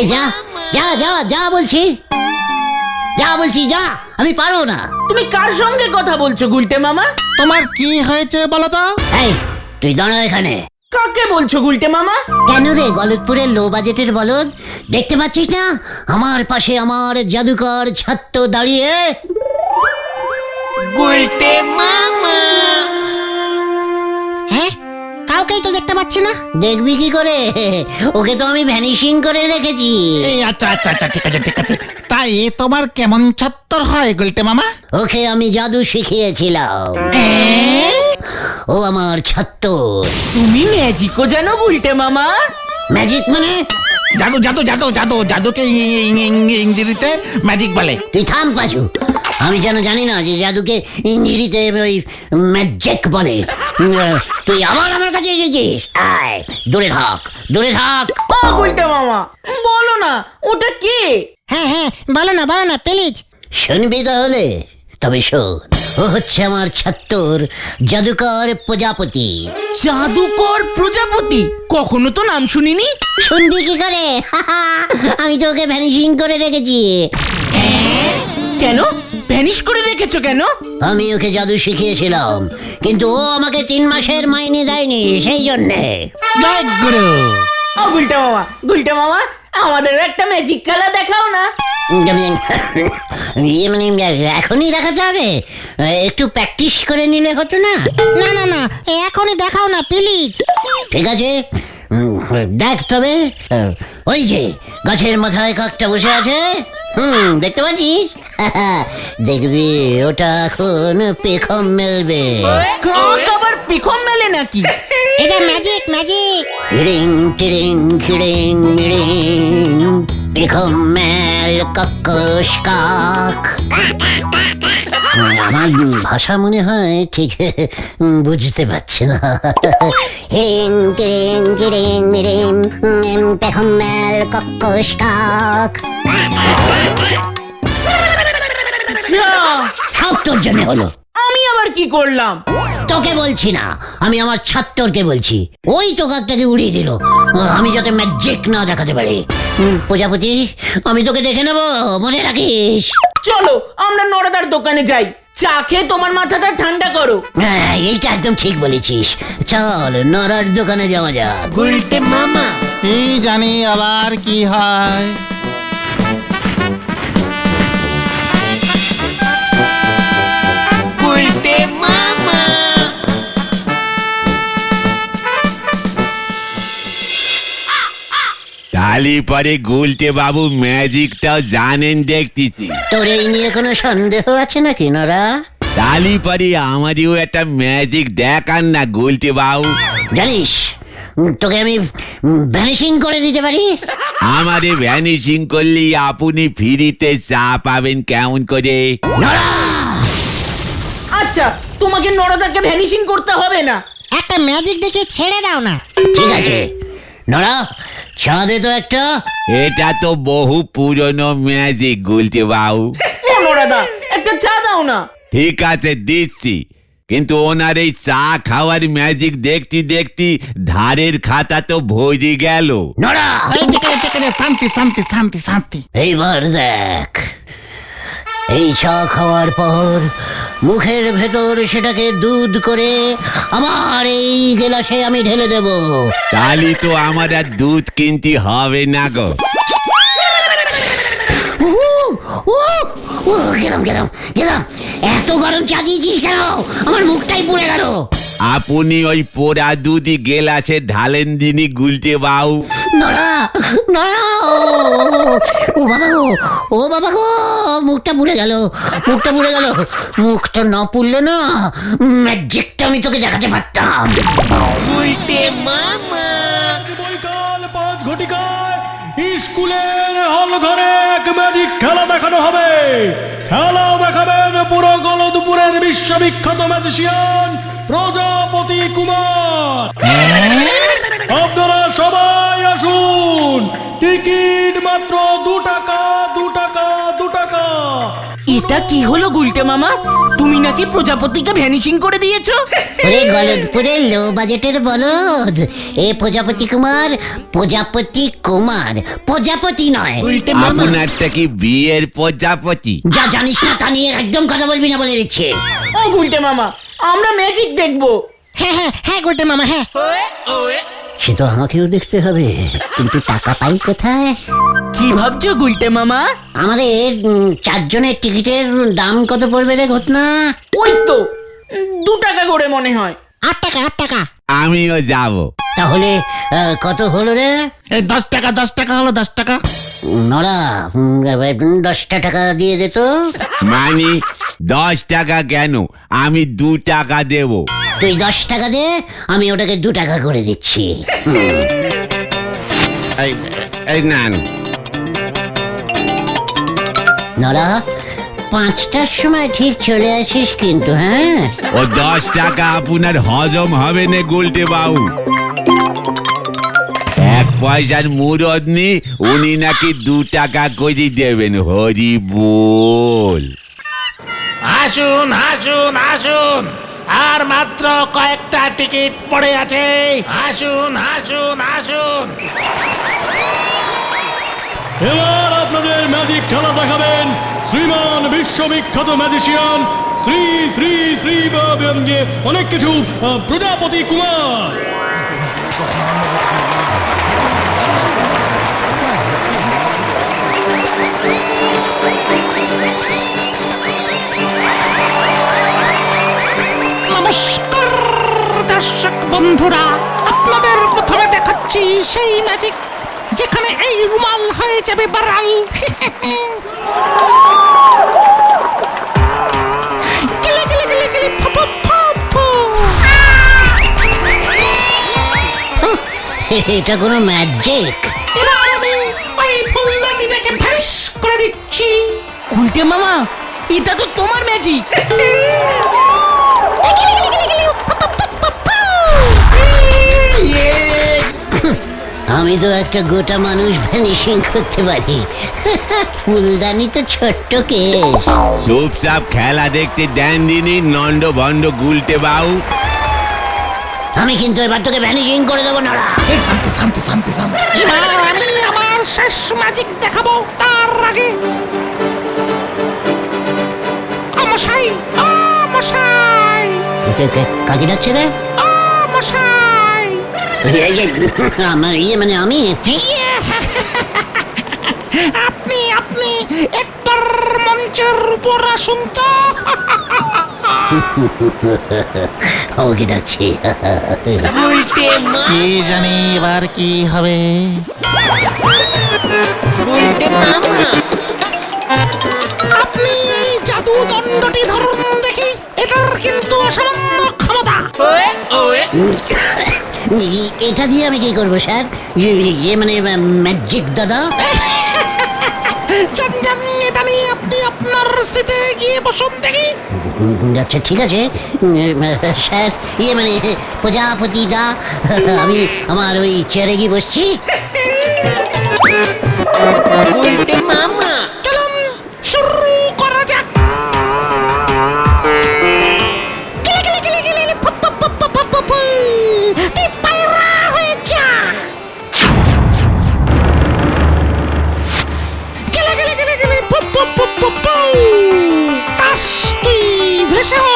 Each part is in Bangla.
এই যা যা যা যা বলছি, যা বলছি যা, আমি পারবো না। তুমি কার সঙ্গে কথা বলছো গুলটে মামা? তোমার কি হয়েছে বলো তো? এই তুই দাঁড়া এখানে। কাকে বলছো গুলটে মামা? কেন রে গলতপুরের লো বাজেটের বলদ, দেখতে পাচ্ছিস না আমার পাশে আমার জাদুকর ছাত্র দাঁড়িয়ে? গুলটে মামা। হ্যাঁ, কাউকেই তো দেখতে পাচ্ছি না। দেখবি কি করে, ওকে তো আমি ভ্যানিশিং করে রেখেছি। এই আচ্ছা আচ্ছা আচ্ছা, ঠিক আছে ঠিক আছে। তাই তোমার কেমন ছাত্র হয় গুলটে মামা? ওকে আমি জাদু শিখিয়েছিলাম, ও আমার ছাত্র। তুমি ম্যাজিকও জানো গুলটে মামা? ম্যাজিক মানে? জাদু জাদু জাদু জাদু জাদুকে ইংরেজিতে ম্যাজিক বলে। তুই থাম পাশু, আমি যেন জানি না যে জাদুকে ইংরেজিতে ওই ম্যাজিক বলে। তুই আবার আমার কাছে এসেছিস, আয় দূরে থাক, দূরে থাক। ও গুলটে মামা, বলো না ওটা কে? হ্যাঁ হ্যাঁ, বলো না প্লিজ। শুনবি তাহলে? তবে শোন, ও হচ্ছে আমার ছাত্র জাদুকর প্রজাপতি। জাদুকর প্রজাপতি? কখনো তো নাম শুনিনি। শুনবি কি করে? আমি তো ওকে ভ্যানিশিং করে রেখেছি। কেন ভ্যানিশ করে রেখেছো কেন? আমি ওকে জাদু শিখিয়েছিলাম, কিন্তু ও আমাকে 3 মাসের মাইনে দেয়নি, সেই জন্যে। জয় গুরু। ও গুলটে মামা, আমাদের একটা ম্যাজিক খেলা দেখাও না। ইয়ে মানে এখনই দেখাতে হবে? একটু প্র্যাকটিস করে নিলে হতো না? না না না, এখনই দেখাও না প্লিজ। ঠিক আছে, দেখ তবে। ওই যে গাছের মাথায় কাকটা বসে আছে, দেখতে পাচ্ছিস? দেখবি ওটা এখন পেখম মেলবে। কাক আবার পেখম মেলে নাকি? এটা ম্যাজিক ম্যাজিক। হিড়িং টিড়িং খিড়িং মিড়িং, পেখম মেল কক্কস কাক। আমার ভাষা মনে হয় ঠিক বুঝতে পারছি না। হিড়িং টিড়িং খিড়িং মিড়িং, পেখম মেল কক্কস কাক। যা, সব তোর জন্য হলো। আমি আবার কি করলাম? তোকে বলছি না, আমি আমার ছাত্রকে বলছি। ওই তো কাকটাকে উড়িয়ে দিল, আমি যাতে ম্যাজিক না দেখাতে পারি। প্রজাপতি, আমি তোকে দেখে নেবো, মনে রাখিস। চলো আমরা নড়াদার দোকানে যাই, চা খেয়ে তোমার মাথাটা ঠান্ডা করো। হ্যাঁ, এইটা একদম ঠিক বলেছিস। চল নরার দোকানে যাওয়া যাক। গুলটে মামা। কি জানি আবার কি হয়। গুলটে মামা। তালি পরে গুলটে বাবু ম্যাজিকটাও জানেন দেখতেছি। তোর এই নিয়ে কোনো সন্দেহ আছে নাকি নরা? তালি পরে আমাদেরও একটা ম্যাজিক দেখান না গুলটে বাবু। জানিস, তোকে আমি ভ্যানিশিং করে দিতে পারি। আমাদের ভ্যানিশিং করলে আপনি ফ্রিতে চা পাবেন কেমন করে? নরা, আচ্ছা, তোমাকে নড়াদাকে ভ্যানিশিং করতে হবে না। একটা ম্যাজিক দেখে ছেড়ে দাও না। ঠিক আছে নরা, চা দে তো একটা। এটা তো বহু পুরনো ম্যাজিক গুলটে বাবু। ও নড়াদা, একটা চা দাও না। ঠিক আছে দিচ্ছি, কিন্তু ওনার এই চা খাওয়ার ম্যাজিক দেখতে দেখতে ধারের খাতা তো ভরে গেল। নরা, এই ঠিক আছে ঠিক আছে, শান্তি শান্তি শান্তি শান্তি। এইবার দেখ, এই চা খাওয়ার পর মুখের ভেতর সেটাকে দুধ করে আমার এই গেলাসে আমি ঢেলে দেব। তালি তো আমার আর দুধ কিনতে হবে না গো। গেলাম গেলাম গেলাম। এত গরম চা দিয়েছিস কেন? আমার মুখটাই পুড়ে গেল। আপনি ওই পোড়া দুধই গেলাসে ঢালেন দিনই গুলটে বাবু। নড়া নড়া, ও বাবা গো, ও বাবা গো, মুখটা পুড়ে গেল, মুখটা পুড়ে গেল। মুখটা না পুড়লে না ম্যাজিকটা আমি তোকে দেখাতে পারতাম। গুলটে মামা। বৈকাল 5 ঘটিকায় স্কুলের হল ঘরে এক ম্যাজিক খেলা দেখানো হবে। খেলা দেখাবেন পুরো গলদপুরের বিশ্ববিখ্যাত ম্যাজিশিয়ান প্রজাপতি কুমার। আপনারা সবাই আসুন, টিকিট মাত্র 2 টাকা 2 টাকা 2 টাকা। এটা কি হলো গুলটে মামা? তুমি নাকি প্রজাপতিকে ভ্যানিশিং করে দিয়েছো? ওরে গলদপুরের লো বাজেটের বলদ, এ প্রজাপতি কুমার, প্রজাপতি নয়। আপনারটা কি বিয়ের প্রজাপতি? যা জানিস না তা নিয়ে একদম কথা বলবি না বলে দিচ্ছে। ও গুলটে মামা, আমরা ম্যাজিক দেখবো। হ্যাঁ হ্যাঁ হ্যাঁ গুলটে মামা হ্যাঁ। সে তো আমাকেও দেখতে হবে, কিন্তু টাকা পাই কোথায়? কি ভাবছো গুলটে মামা? আমাদের 4 জনের টিকিটের দাম কত পড়বে রে ঘটনা? ওই তো 2 টাকা করে মনে হয়। 8 টাকা 8 টাকা। আমিও যাব। তাহলে কত হলো রে? এই 10 টাকা হলো 10 টাকা। নড়া 10টা টাকা দিয়ে দে তো। মানে 10 টাকা কেন? আমি 2 টাকা দেব। তুই 10 টাকা দে, আমি ওটাকে 2 টাকা করে দিচ্ছি। এই নেন। নড়া 5টার সময় ঠিক চলে আসিস কিন্তু, হ্যাঁ? ও 10 টাকা আপনার হজম হবে না গুলটে বাবু। 1 পয়সার মুরদ নি, উনি নাকি 2 টাকা করে দেবেন। হরি বল। আসুন আসুন আসুন, আর মাত্র কয়েকটা টিকিট পড়ে আছে। আসুন আসুন আসুন। এবার আপনাদের ম্যাজিক খেলা দেখাবেন শ্রীমান বিশ্ববিখ্যাত ম্যাজিশিয়ান শ্রী শ্রী শ্রী যে অনেক কিছু প্রজাপতি কুমার। নমস্কার দর্শক বন্ধুরা, আপনাদের প্রথমে দেখাচ্ছি সেই ম্যাজিক যেখানে এই রুমাল হয়ে যাবে বারাল। গিলে গিলে গিলে গিলে ফু ফু ফু ফু। এটা কোনো ম্যাজিক? এবার আমি ওই ফুলদানিটাকে ভ্যানিশ করে দিচ্ছি। গুলটে মামা, এটা তো তোমার ম্যাজিক। আমি তো একটা গোটা মানুষ ভ্যানিশিং করতে পারি। ফুলদানি তো ছোট্ট কেস। চুপচাপ খেলা দেখতে দেন দিনি নন্ড ভন্ড গুলটে বাবু। আমি কিন্তু এবার তোকে ভ্যানিশিং করে দেবো না। শান্তি শান্তি শান্তি শান্তি। এবার আমি আমার শেষ ম্যাজিক দেখাবো, তার আগে মশাই মশাই কাকে ডাকছে রে? মশাই। আমার মানে আমি। আপনি আপনি একবার মঞ্চের উপর আসুন তো। আমাকে ডাকছে। কে জানি এবার কি হবে। আপনি এই জাদু দণ্ডটি ধরুন দেখি, এটার কিন্তু অসামান্য ক্ষমতা। এটা দিয়ে আমি কি করবো স্যার? ইয়ে মানে ম্যাজিক দাদা। জান জান, এটা নিয়ে আপনি আপনার সিটে গিয়ে বসুন দেখি। আচ্ছা ঠিক আছে স্যার, ইয়ে মানে প্রজাপতি দা, আমি আমার ওই চেয়ারে গিয়ে বসছি। চলুন শুরু করা যাক। গিলে গিলে গিলে গিলে গিলে ফু ফু ফু ফু ফু ফু ফু। তুই পায়রা হয়ে যা। গিলে গিলে গিলে গিলে ফু ফু ফু ফু ফু। কাশ তুই ভেসে হ।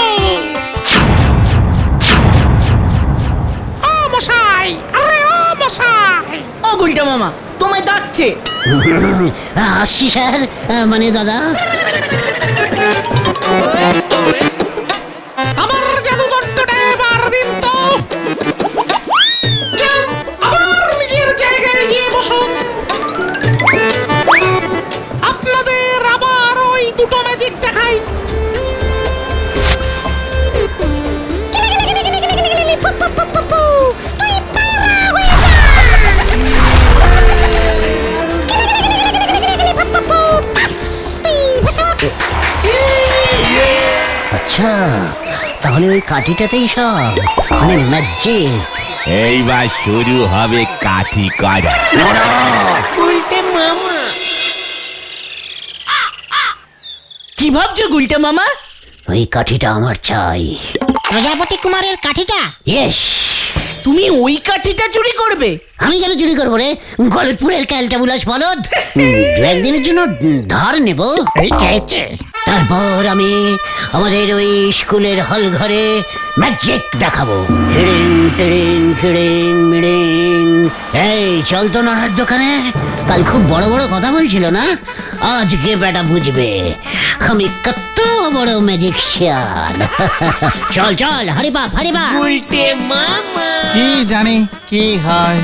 ও মশাই, আরে ও মশাই। ও গুলটে মামা, তোমায় ডাকছে। আসছি স্যার, মানে দাদা। আমার জাদু দণ্ডটা এবার দিন তো। যান, আবার নিজের জায়গায় গিয়ে বসুন। আপনাদের আবার ওই দুটো ম্যাজিক দেখাই। আচ্ছা, তাহলে ওই কাঠিটাতেই সব মানে ম্যাজিক। এইবার শুরু হবে কাঠি করা। কি কি ভাবছো গুলটে মামা? ওই কাঠিটা আমার চাই। প্রজাপতি কুমারের কাঠিটা? ইয়েস। তুমি ওই কাঠিটা চুরি করবে? আমি কেন চুরি করবো রে, গলতপুরের ক্যালটা বুলাস বলদ। দু একদিনের জন্য ধার নেব, এই খেয়েছে। তারপর আমি আমাদের ওই স্কুলের হল ঘরে ম্যাজিক দেখাবো। হিড়িং টিড়িং হিড়িং মিড়িং। এই চল তো নানার দোকানে, কাল খুব বড় বড় কথা বলছিল না, আজকে বেটা বুঝবে আমি কত বড় ম্যাজিকশিয়ান। চল চল হারিবাপ হারিবাপ। কি জানি কি হয়।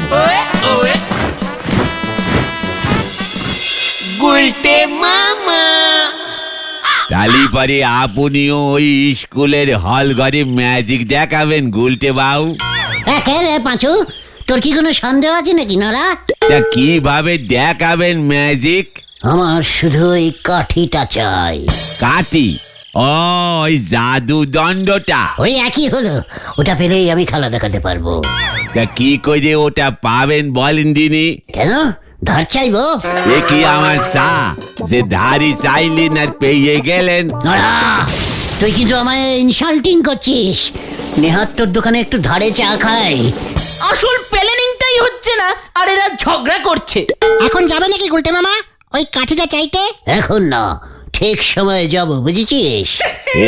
তালি পরে আপনিও ওই স্কুলের হল ঘরে ম্যাজিক দেখাবেন গুলটে বাবু? কে রে পাঁচু, তোর কি কোনো সন্দেহ আছে নাকি নরা? তা কিভাবে দেখাবেন ম্যাজিক? আমার শুধু ওই কাঠিটা চাই। কাটি? ও, ওই জাদু দণ্ডটা? ওই একই হলো, ওটা পেলেই আমি খেলা দেখাতে পারবো। তা কি করে ওটা পাবেন বলেন দিনি? কেন ধার চাইবো? এ কি আমার চা যে ধারি চাইলেন আর পেয়ে গেলেন? নড়া, তুই কিন্তু আমায় ইনসাল্টিং করছিস। নেহাত তোর দোকানে একটু ধারে চা খাই। আসল প্ল্যানিংটাই হচ্ছে না, আর এরা ঝগড়া করছে। এখন যাবে নাকি গুলটে মামা ওই কাঠিটা চাইতে? এখন না, ঠিক সময়ে যাব, বুঝেছিস?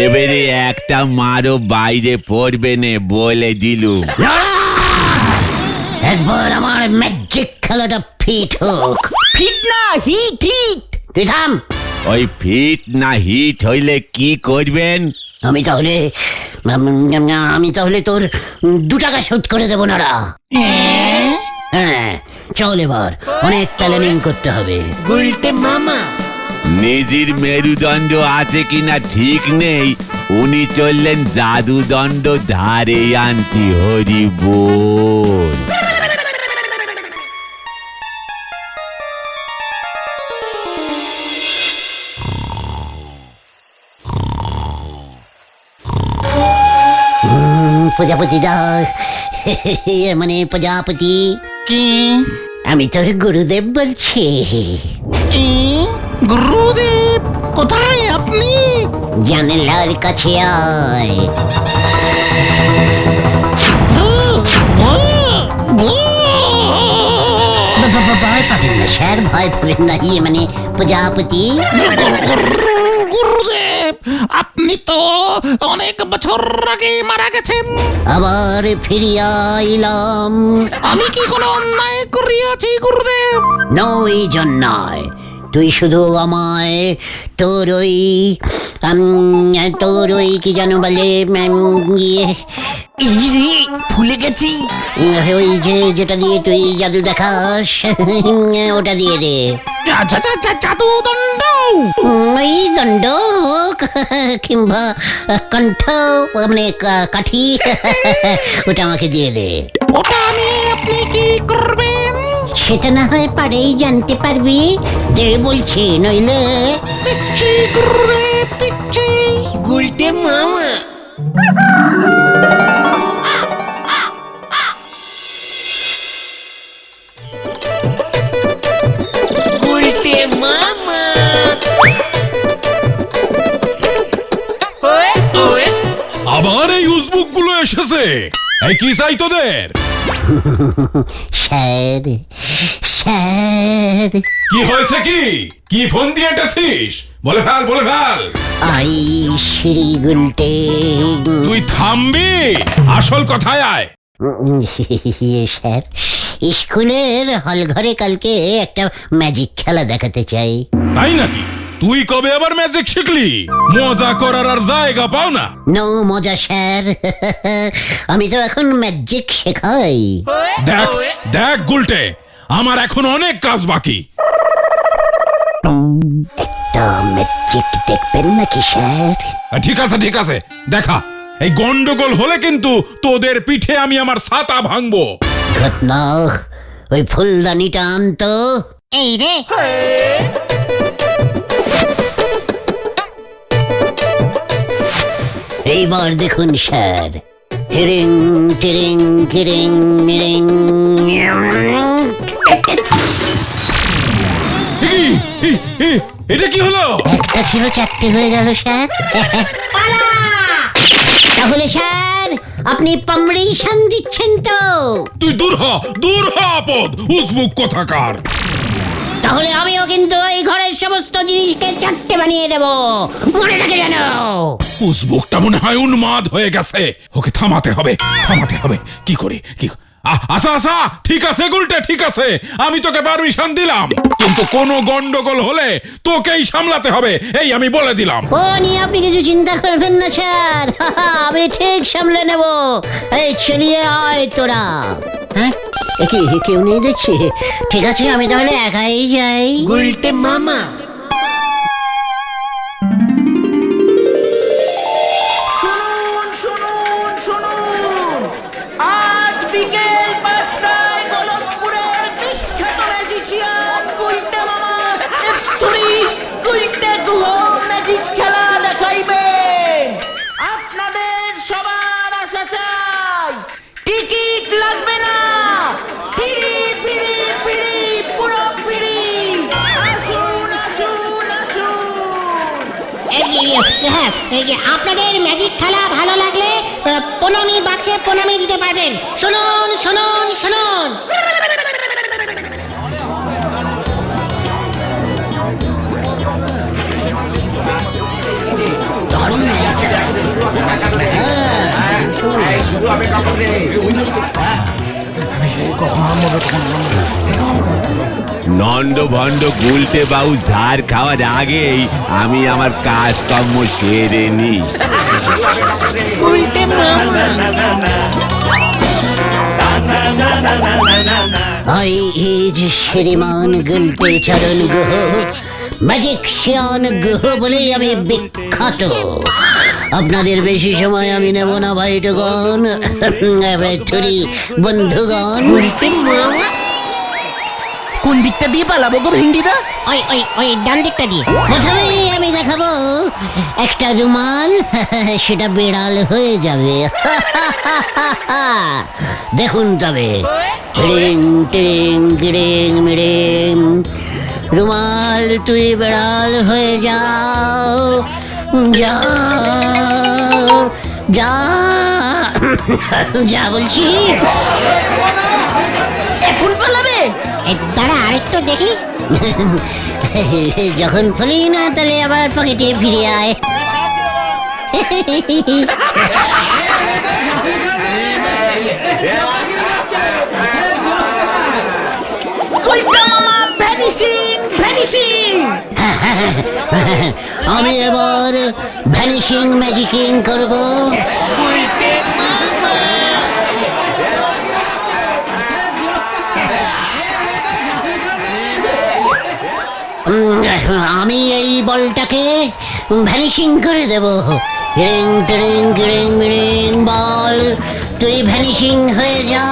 এবারে একটা মারও বাইরে পড়বে নে বলে দিলুম। নড়া, একবার আমার ম্যাজিক খেলাটা ফিট হোক। ফিট না হিট হিট। তুই থাম। ওই ফিট না হিট হইলে কি করবেন? আমি তাহলে তোর 2 টাকা শোধ করে দেবো নড়া। হ্যাঁ চল, এবার অনেক প্ল্যানিং করতে হবে। নিজের মেরুদণ্ড আছে কিনা ঠিক নেই, উনি চললেন জাদুদণ্ড ধারে আনতি। হরি বল। প্রজাপতি দা, মানে প্রজাপতি, কি আমি তোর গুরুদেব বলছি। কি? গুরুদেব কোথায় আপনি? জানালার কাছে আয়। ভয় পাবেন না স্যার, ভয় পাবেন না। মানে প্রজাপতি। গুরুদেব আপনি তো অনেক বছর আগে মারা গেছেন। আবার ফিরিয়া আইলাম। আমি কি কোনো অন্যায় করিয়াছি গুরুদেব? নই জন্যয়, তুই শুধু আমায় তোর ওই কি যেন বলে, ইয়ে, এই রে, ভুলে গেছি। ওই যেটা দিয়ে তুই জাদু দেখাস, ওটা দিয়ে দে। জাদু দণ্ড? ওই দণ্ড হোক কিংবা কণ্ঠ, মানে কাঠি, ওটা আমাকে দিয়ে দে। ওটা নিয়ে আপনি কি করবেন? সেটা না হয় পারেই জানতে পারবি, দে বলছি, নইলে। দেখছি গুরুদেব দেখছি। আবার এই উজবুক গুলো এসেছে, এই কি চাই তোদের? স্যার, স্যার, কি হয়েছে? কি ফোন দিয়ে এটেছিস? বলে ফেল, বলে ফেল। আই শ্রী গুলটে। তুই থামবি, আসল কথায় আয়। স্যার, স্কুলের হল ঘরে কালকে একটা ম্যাজিক খেলা দেখাতে চাই। তাই নাকি? তুই কবে আবার ম্যাজিক শিখলি? মজা করার আর জায়গা পাও না। নো মজা স্যার, আমি তো এখন ম্যাজিক শেখাই। দেখ দেখ গুলটে, আমার এখন অনেক কাজ বাকি। একটা ম্যাজিক দেখবেন নাকি স্যার? ঠিক আছে ঠিক আছে, দেখা। এই গন্ডগোল হলে কিন্তু তোদের পিঠে আমি আমার ছাতা ভাঙবো। ঘটনা, ওই ফুলদানিটা আনতো। এই রে, এইবার দেখুন স্যার, হিরিং টিরিং কিরিং মিরিং। এটা কি হলো? একটা ছিল 4টে হয়ে গেল স্যার। তাহলে স্যার আপনি পারমিশন দিচ্ছেন তো? তুই দূর হ আপদ, উজবুক কোথাকার। তাহলে আমিও কিন্তু এই ঘরের সমস্ত জিনিসকে 4টে বানিয়ে দেব, মনে থাকে যেন। উজবুকটা মনে হয় উন্মাদ হয়ে গেছে, ওকে থামাতে হবে। কি করে আচ্ছা ঠিক আছে গুলটে, ঠিক আছে, আমি তোকে পারমিশন দিলাম, কিন্তু কোনো গন্ডগোল হলে তোকেই সামলাতে হবে, এই আমি বলে দিলাম। ও নিয়ে আপনি কিছু চিন্তা করবেন না স্যার, আমি ঠিক সামলে নেব। এই চলিয়ে আয় তোরা। হ্যাঁ, কেউ নেই দেখছি। ঠিক আছে, আমি তাহলে একাই যাই। গুলটে মামা। শুনুন, আজ বিকেল 5টায় গলতপুরের বিখ্যাত ম্যাজিশিয়ান গুলটে মামা গুলটে গুহ ম্যাজিক খেলা দেখাইবেন। আপনাদের সবার আশা চাই, টিকিট লাগবে না, ফ্রি পুরো ফ্রি। আসুন। এই যে আপনাদের ম্যাজিক খেলা ভালো লাগলে প্রণামী বাক্সে প্রণামী দিতে পারবেন। শুনুন। নন্দ ভণ্ড গুলটে বাবু ঝাড় খাওয়ার আগেই আমি আমার কাজকর্ম সেরে নি। গুলটে মামা। I is শ্রীমান গুলটে চরণ গুহ, ম্যাজিকশিয়ান গুহ বলেই আমি বিখ্যাত। আপনাদের বেশি সময় আমি নেব না ভাইটগণ, বন্ধুগণ। গুলটে মামা। কোন দিকটা দিয়ে পালাবো গো ভিন্ডিদা? ওই ডান দিকটা দিয়ে। প্রথমেই আমি দেখাবো একটা রুমাল, সেটা বেড়াল হয়ে যাবে। দেখুন তবে, রিং টিরিং গিরিং মিরিং, রুমাল তুই বেড়াল হয়ে যাও, যা বলছি। এখন পালাবে? দাঁড়া আরেকটু দেখি। যখন খুলি না তাহলে আবার পকেটে ফিরে আয়। আমি এবার ভ্যানিশিং ম্যাজিকিং করব। আমি এই বলটাকে ভ্যানিশিং করে দেব। রিং টিরিং গিরিং মিরিং, বল তুই ভ্যানিশিং হয়ে যা।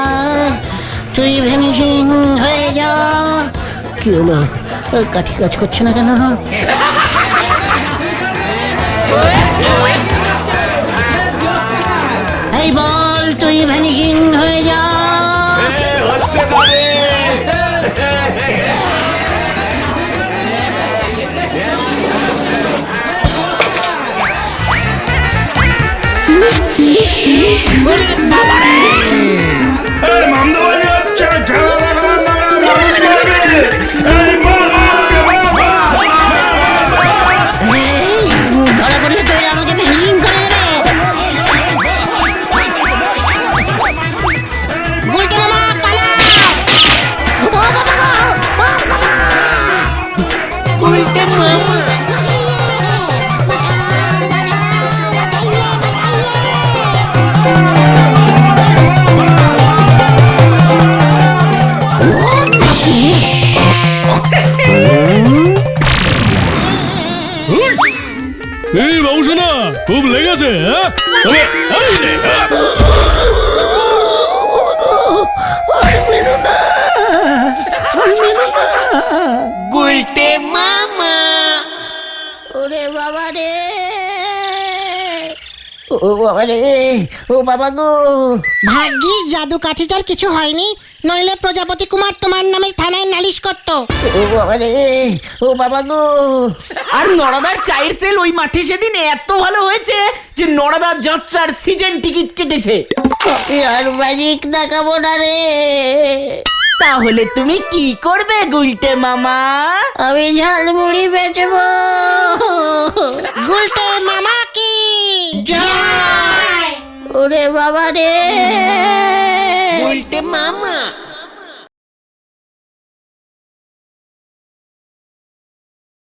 কি হলো, কাঠি কাজ করছে না কেন? এই বল তুই ভ্যানিশিং হয়ে যা। ধরা পড়লে তো এরা আমাকে ভ্যানিশিং করে দেবে। গুলটে মামা পালাও। গুলটে মামা। এই বাবুসোনা, খুব লেগেছে? গুলটে মামা। ওরে বাবা রে, ও বাবা রে, ও বাবা গো। ভাগ্যিস জাদু কাঠিটার কিছু হয়নি, নইলে প্রজাপতি কুমার তোমার নামে থানায় নালিশ করতো। ও বাবা রে, ও বাবা গো। আর নড়াদার চায়ের সেল ওই মাঠে সেদিন এত ভালো হয়েছে যে নড়াদার যাত্রার সিজন টিকিট কেটেছে। আমি আর ম্যাজিক দেখাবো না রে। তাহলে তুমি কি করবে গুলটে মামা? আমি ঝালমুড়ি বেচবো। গুলটে মামা কি জয়। ওরে বাবা রে।